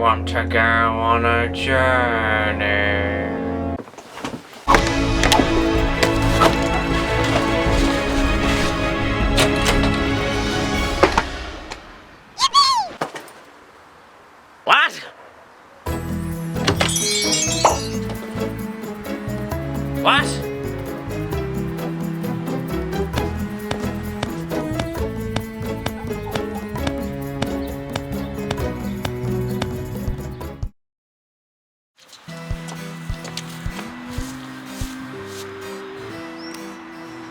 want to go on a journey. What? What?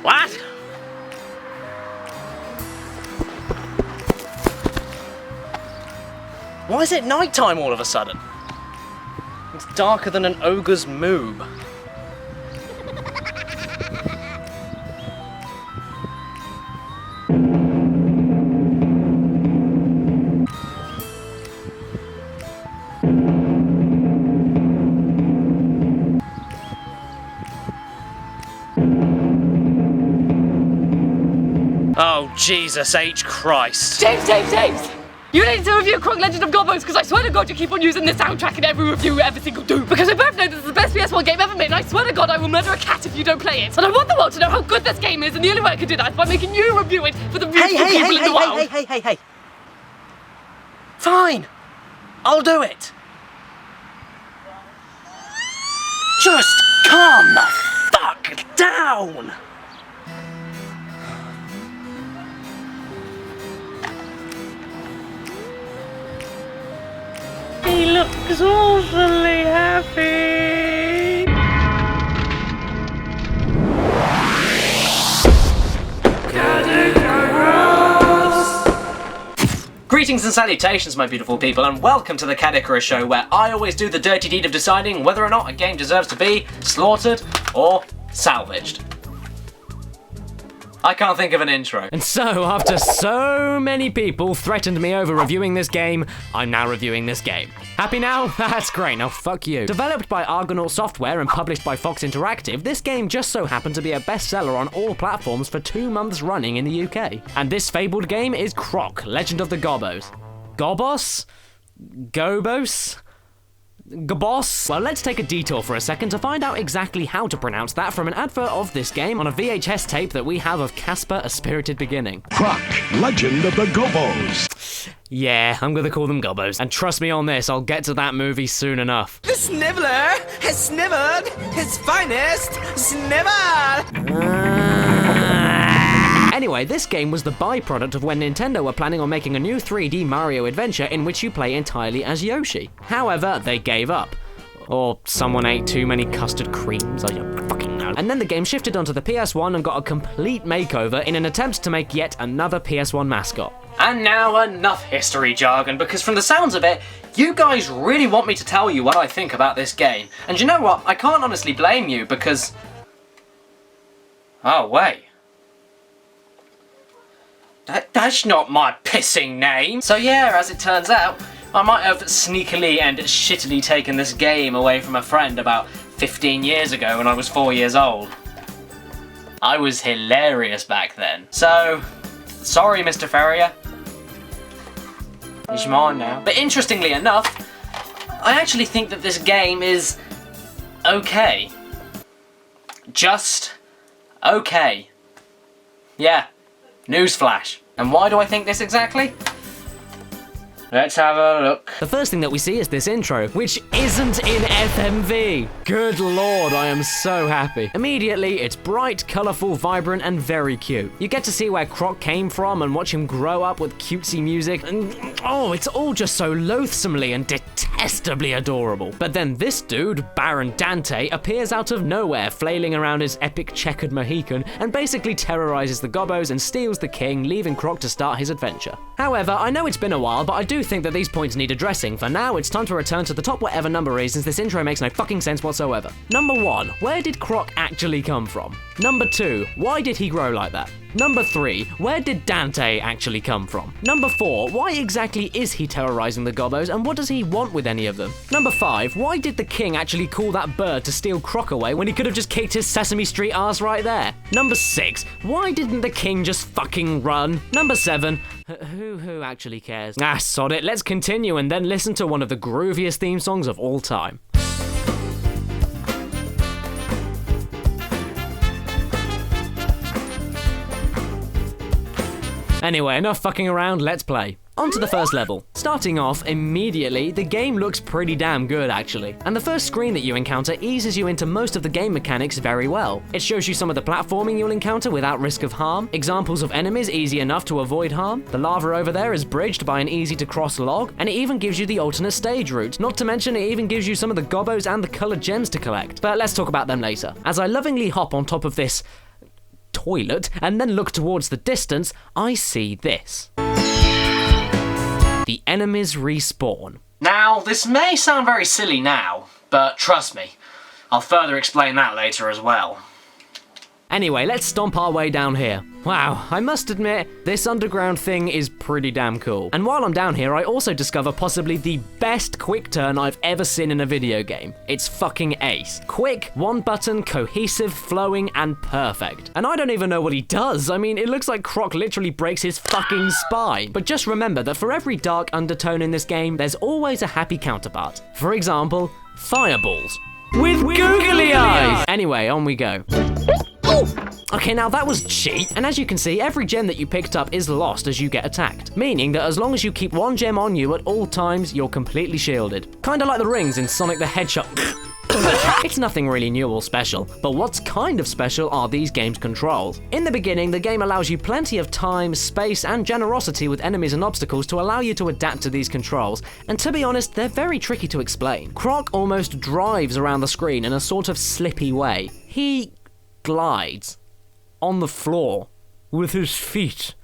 What? Why is it nighttime all of a sudden? It's darker than an ogre's moob. Oh, Jesus H. Christ. James! You need to review Croc Legend of Gobbos, because I swear to God you keep on using this soundtrack in every review you ever single do. Because we both know this is the best PS1 game ever made, and I swear to God I will murder a cat if you don't play it. And I want the world to know how good this game is, and the only way I can do that is by making you review it for the beautiful people in the world. Hey. Fine. I'll do it. Just calm the fuck down. He looks awfully happy. Caddicarus! Greetings and salutations, my beautiful people, and welcome to the Caddicarus show, where I always do the dirty deed of deciding whether or not a game deserves to be slaughtered or salvaged. I can't think of an intro. And so, after so many people threatened me over reviewing this game, I'm now reviewing this game. Happy now? That's great, now fuck you. Developed by Argonaut Software and published by Fox Interactive, this game just so happened to be a bestseller on all platforms for 2 months running in the UK. And this fabled game is Croc, Legend of the Gobbos. Gobbos? Gobbos? Gobbos? Well, let's take a detour for a second to find out exactly how to pronounce that from an advert of this game on a VHS tape that we have of Casper, A Spirited Beginning. Croc, Legend of the Gobbos. Yeah, I'm gonna call them Gobbos. And trust me on this, I'll get to that movie soon enough. The Sniveler has sniveled his finest snivel! Anyway, this game was the byproduct of when Nintendo were planning on making a new 3D Mario adventure in which you play entirely as Yoshi. However, they gave up. Or someone ate too many custard creams, I don't fucking know. And then the game shifted onto the PS1 and got a complete makeover in an attempt to make yet another PS1 mascot. And now enough history jargon, because from the sounds of it, you guys really want me to tell you what I think about this game. And you know what? I can't honestly blame you, because... Oh, wait. That's not my pissing name. So yeah, as it turns out, I might have sneakily and shittily taken this game away from a friend about 15 years ago when I was 4 years old. I was hilarious back then. So, sorry Mr. Ferrier. It's mine now. But interestingly enough, I actually think that this game is okay. Just okay. Yeah. Newsflash. And why do I think this exactly? Let's have a look. The first thing that we see is this intro, which isn't in FMV. Good lord, I am so happy. Immediately, it's bright, colourful, vibrant, and very cute. You get to see where Croc came from and watch him grow up with cutesy music, and oh, it's all just so loathsomely and detestably adorable. But then this dude, Baron Dante, appears out of nowhere, flailing around his epic checkered Mohican, and basically terrorizes the Gobbos and steals the king, leaving Croc to start his adventure. However, I know it's been a while, but I do think that these points need addressing. For now, it's time to return to the top whatever number is, since this intro makes no fucking sense whatsoever. Number 1, where did Croc actually come from? Number 2, why did he grow like that? Number 3, where did Dante actually come from? Number 4, why exactly is he terrorizing the Gobbos and what does he want with any of them? Number 5, why did the king actually call that bird to steal Croc away when he could have just kicked his Sesame Street ass right there? Number 6, why didn't the king just fucking run? Number 7, who actually cares? Ah, sod it, let's continue and then listen to one of the grooviest theme songs of all time. Anyway, enough fucking around, let's play. On to the first level. Starting off, immediately, the game looks pretty damn good actually. And the first screen that you encounter eases you into most of the game mechanics very well. It shows you some of the platforming you'll encounter without risk of harm, examples of enemies easy enough to avoid harm, the lava over there is bridged by an easy to cross log, and it even gives you the alternate stage route. Not to mention it even gives you some of the Gobbos and the colored gems to collect. But let's talk about them later. As I lovingly hop on top of this toilet and then look towards the distance, I see this. The enemies respawn. Now, this may sound very silly now, but trust me, I'll further explain that later as well. Anyway, let's stomp our way down here. Wow, I must admit, this underground thing is pretty damn cool. And while I'm down here, I also discover possibly the best quick turn I've ever seen in a video game. It's fucking ace. Quick, one button, cohesive, flowing, and perfect. And I don't even know what he does. I mean, it looks like Croc literally breaks his fucking spine. But just remember that for every dark undertone in this game, there's always a happy counterpart. For example, fireballs. With googly eyes! Anyway, on we go. Okay, now that was cheap, and as you can see, every gem that you picked up is lost as you get attacked, meaning that as long as you keep one gem on you at all times, you're completely shielded. Kinda like the rings in Sonic the Hedgehog. It's nothing really new or special, but what's kind of special are these game's controls. In the beginning, the game allows you plenty of time, space, and generosity with enemies and obstacles to allow you to adapt to these controls, and to be honest, they're very tricky to explain. Croc almost drives around the screen in a sort of slippy way. He glides on the floor with his feet.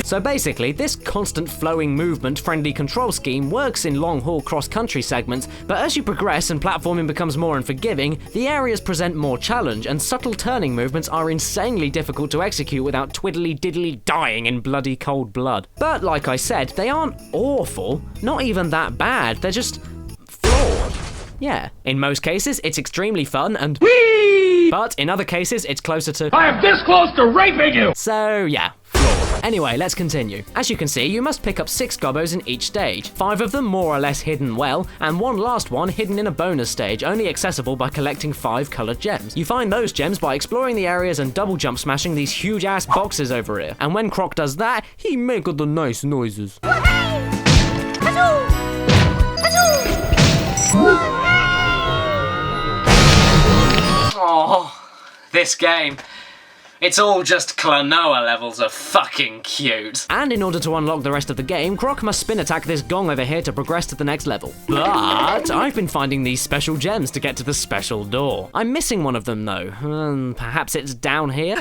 So basically, this constant flowing movement friendly control scheme works in long haul cross-country segments, but as you progress and platforming becomes more unforgiving, the areas present more challenge and subtle turning movements are insanely difficult to execute without twiddly-diddly dying in bloody cold blood. But like I said, they aren't awful, not even that bad, they're just flawed. Yeah, in most cases, it's extremely fun and whee! But in other cases, it's closer to I am this close to raping you! So yeah, flawed. Anyway, let's continue. As you can see, you must pick up 6 Gobbos in each stage, 5 of them more or less hidden well, and one last one hidden in a bonus stage, only accessible by collecting 5 colored gems. You find those gems by exploring the areas and double jump smashing these huge ass boxes over here. And when Croc does that, he make the nice noises. Oh, this game. It's all just Klonoa levels of fucking cute. And in order to unlock the rest of the game, Croc must spin attack this gong over here to progress to the next level. But I've been finding these special gems to get to the special door. I'm missing one of them though. Perhaps it's down here?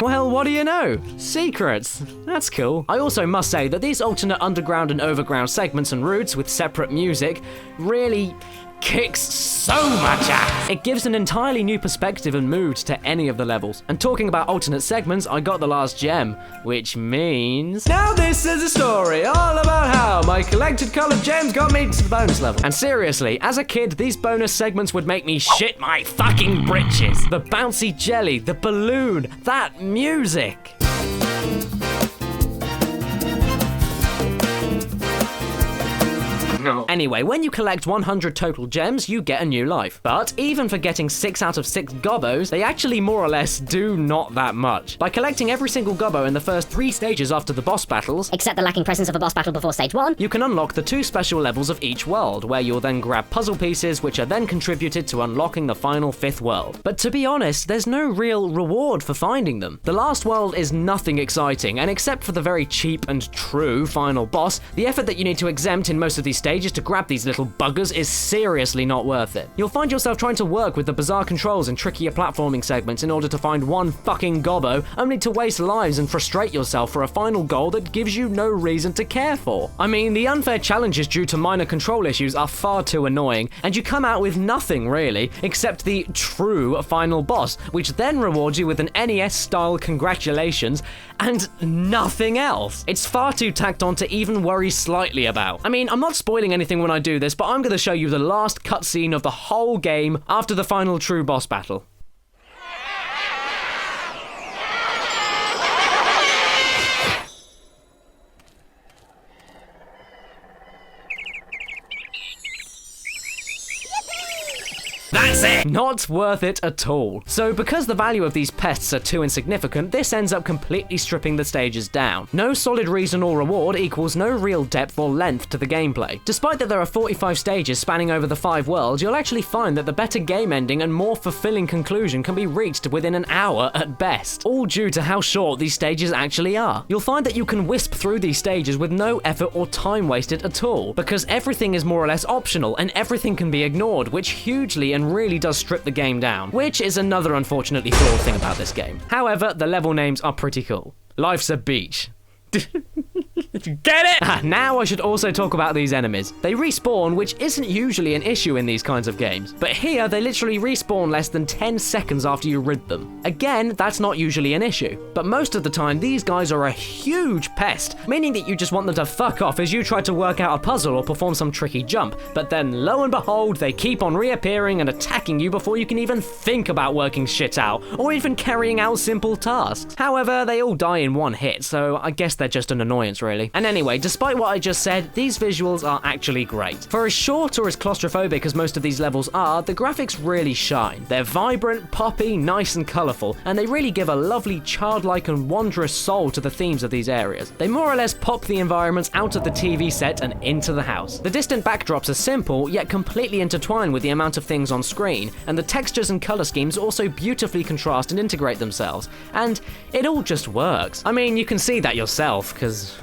Well, what do you know? Secrets. That's cool. I also must say that these alternate underground and overground segments and routes with separate music really kicks so much ass. It gives an entirely new perspective and mood to any of the levels. And talking about alternate segments, I got the last gem, which means... Now this is a story all about how my collected colored gems got me to the bonus level. And seriously, as a kid, these bonus segments would make me shit my fucking britches. The bouncy jelly, the balloon, that music. No. Anyway, when you collect 100 total gems, you get a new life. But even for getting 6 out of 6 Gobbos, they actually more or less do not that much. By collecting every single Gobbo in the first 3 stages after the boss battles, except the lacking presence of a boss battle before stage 1, you can unlock the 2 special levels of each world, where you'll then grab puzzle pieces which are then contributed to unlocking the final 5th world. But to be honest, there's no real reward for finding them. The last world is nothing exciting, and except for the very cheap and true final boss, the effort that you need to exempt in most of these stages to to grab these little buggers is seriously not worth it. You'll find yourself trying to work with the bizarre controls and trickier platforming segments in order to find one fucking gobbo, only to waste lives and frustrate yourself for a final goal that gives you no reason to care for. I mean, the unfair challenges due to minor control issues are far too annoying, and you come out with nothing really, except the true final boss, which then rewards you with an NES-style congratulations, and nothing else. It's far too tacked on to even worry slightly about. I mean, I'm not spoiling anything when I do this, but I'm going to show you the last cutscene of the whole game after the final true boss battle. That's it! Not worth it at all. So because the value of these pests are too insignificant, this ends up completely stripping the stages down. No solid reason or reward equals no real depth or length to the gameplay. Despite that there are 45 stages spanning over the 5 worlds, you'll actually find that the better game ending and more fulfilling conclusion can be reached within an hour at best, all due to how short these stages actually are. You'll find that you can wisp through these stages with no effort or time wasted at all, because everything is more or less optional and everything can be ignored, which hugely and really does strip the game down, which is another unfortunately flawed thing about this game. However, the level names are pretty cool. Life's a beach. Get it? Now I should also talk about these enemies. They respawn, which isn't usually an issue in these kinds of games, but here they literally respawn less than 10 seconds after you rid them. Again, that's not usually an issue, but most of the time these guys are a huge pest, meaning that you just want them to fuck off as you try to work out a puzzle or perform some tricky jump, but then lo and behold, they keep on reappearing and attacking you before you can even think about working shit out, or even carrying out simple tasks. However, they all die in one hit, so I guess they're just an annoyance really. And anyway, despite what I just said, these visuals are actually great. For as short or as claustrophobic as most of these levels are, the graphics really shine. They're vibrant, poppy, nice and colourful, and they really give a lovely childlike and wondrous soul to the themes of these areas. They more or less pop the environments out of the TV set and into the house. The distant backdrops are simple, yet completely intertwined with the amount of things on screen, and the textures and colour schemes also beautifully contrast and integrate themselves, and it all just works. I mean, you can see that yourself, because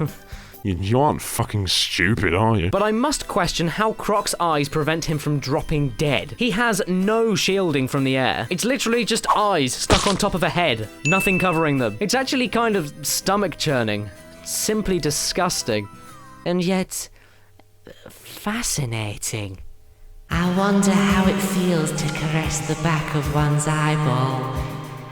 You aren't fucking stupid, are you? But I must question how Croc's eyes prevent him from dropping dead. He has no shielding from the air. It's literally just eyes stuck on top of a head, nothing covering them. It's actually kind of stomach churning, simply disgusting, and yet fascinating. I wonder how it feels to caress the back of one's eyeball.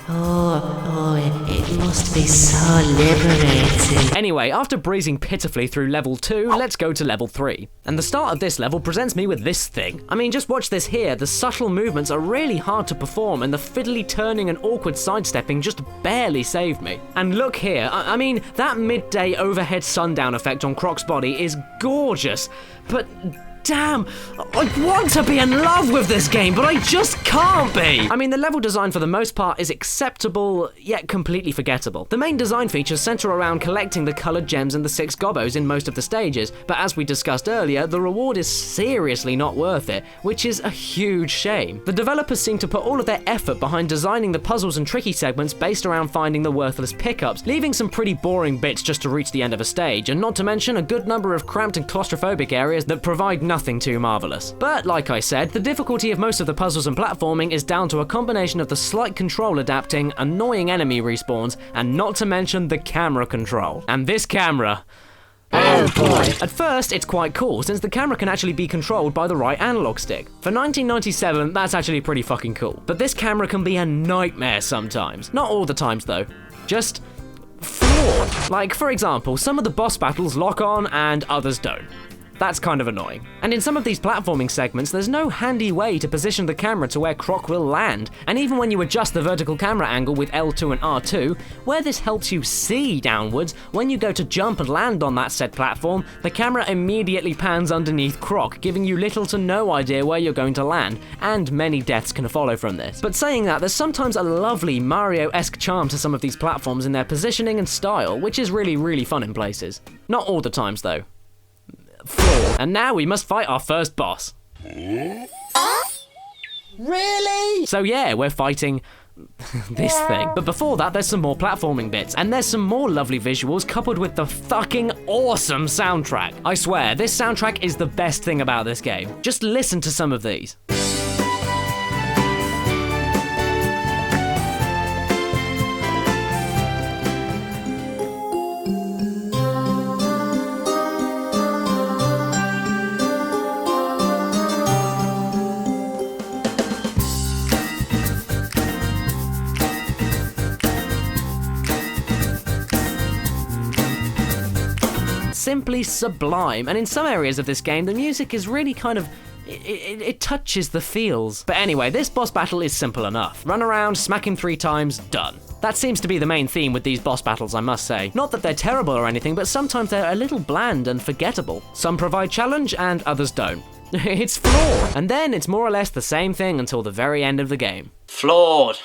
It must be so liberating. Anyway, after breezing pitifully through level 2, let's go to level 3. And the start of this level presents me with this thing. I mean, just watch this here. The subtle movements are really hard to perform, and the fiddly turning and awkward sidestepping just barely saved me. And look here, I mean, that midday overhead sundown effect on Croc's body is gorgeous, but damn, I want to be in love with this game, but I just can't be. I mean, the level design for the most part is acceptable, yet completely forgettable. The main design features center around collecting the colored gems and the 6 gobbos in most of the stages, but as we discussed earlier, the reward is seriously not worth it, which is a huge shame. The developers seem to put all of their effort behind designing the puzzles and tricky segments based around finding the worthless pickups, leaving some pretty boring bits just to reach the end of a stage, and not to mention a good number of cramped and claustrophobic areas that provide nothing too marvelous. But like I said, the difficulty of most of the puzzles and platforming is down to a combination of the slight control adapting, annoying enemy respawns, and not to mention the camera control. And this camera, oh boy. At first, it's quite cool, since the camera can actually be controlled by the right analog stick. For 1997, that's actually pretty fucking cool. But this camera can be a nightmare sometimes. Not all the times though. Just flawed. Like, for example, some of the boss battles lock on and others don't. That's kind of annoying. And in some of these platforming segments, there's no handy way to position the camera to where Croc will land. And even when you adjust the vertical camera angle with L2 and R2, where this helps you see downwards, when you go to jump and land on that said platform, the camera immediately pans underneath Croc, giving you little to no idea where you're going to land, and many deaths can follow from this. But saying that, there's sometimes a lovely Mario-esque charm to some of these platforms in their positioning and style, which is really, really fun in places. Not all the times though. And now we must fight our first boss. Really? So yeah, we're fighting this thing. But before that, there's some more platforming bits, and there's some more lovely visuals coupled with the fucking awesome soundtrack. I swear, this soundtrack is the best thing about this game. Just listen to some of these. Simply sublime, and in some areas of this game the music is really kind of it touches the feels. But anyway, this boss battle is simple enough. Run around, smack him 3 times, done. That seems to be the main theme with these boss battles, I must say. Not that they're terrible or anything, but sometimes they're a little bland and forgettable. Some provide challenge and others don't. It's flawed. And then it's more or less the same thing until the very end of the game. Flawed.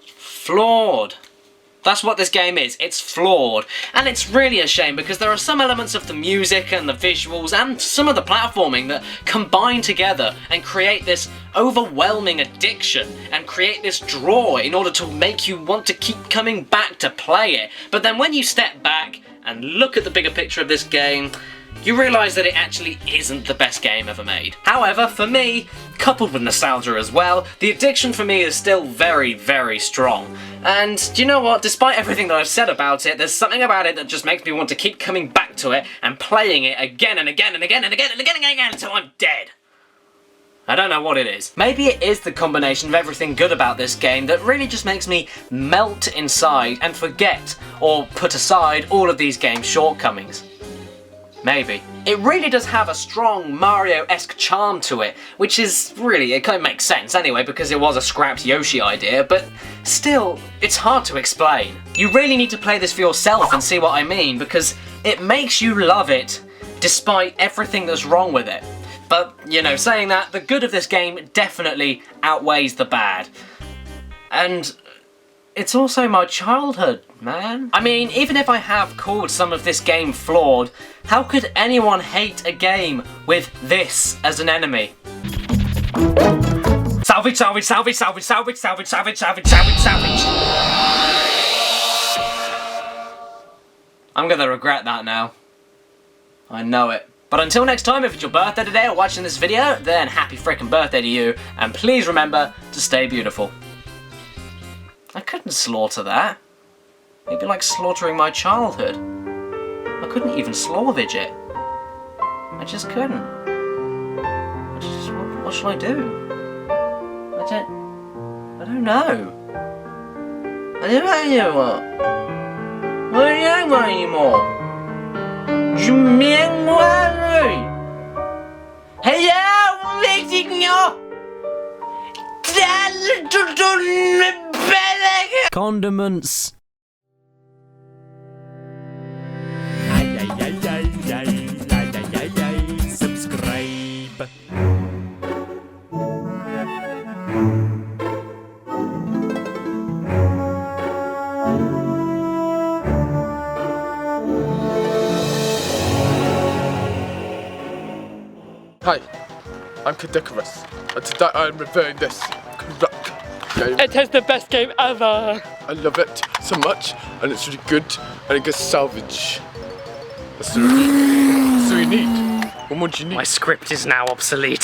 Flawed. That's what this game is. It's flawed. And it's really a shame because there are some elements of the music and the visuals and some of the platforming that combine together and create this overwhelming addiction and create this draw in order to make you want to keep coming back to play it. But then when you step back and look at the bigger picture of this game, you realise that it actually isn't the best game ever made. However, for me, coupled with nostalgia as well, the addiction for me is still very, very strong. And do you know what? Despite everything that I've said about it, there's something about it that just makes me want to keep coming back to it and playing it again and again and again and again and again and again until I'm dead. I don't know what it is. Maybe it is the combination of everything good about this game that really just makes me melt inside and forget or put aside all of these game's shortcomings. Maybe. It really does have a strong Mario-esque charm to it, which is really, it kind of makes sense anyway because it was a scrapped Yoshi idea, but still, it's hard to explain. You really need to play this for yourself and see what I mean, because it makes you love it despite everything that's wrong with it. But, you know, saying that, the good of this game definitely outweighs the bad. And it's also my childhood, man. I mean, even if I have called some of this game flawed, how could anyone hate a game with this as an enemy? Salvage, salvage, salvage, salvage, salvage, salvage, salvage, salvage, salvage, salvage. I'm gonna regret that now. I know it. But until next time, if it's your birthday today or watching this video, then happy frickin' birthday to you, and please remember to stay beautiful. I couldn't slaughter that. It'd be like slaughtering my childhood. I couldn't even salvage it. I just couldn't. What shall I do? I don't know. I don't know what. I don't know anymore. Hello, Victor. Condiments. Subscribe. Hi, I'm Caddicarus, and today I'm reviewing this Croc game. It is the best game ever. I love it so much, and it's really good, and it gets salvage. That's what you need. What more do you need? My script is now obsolete.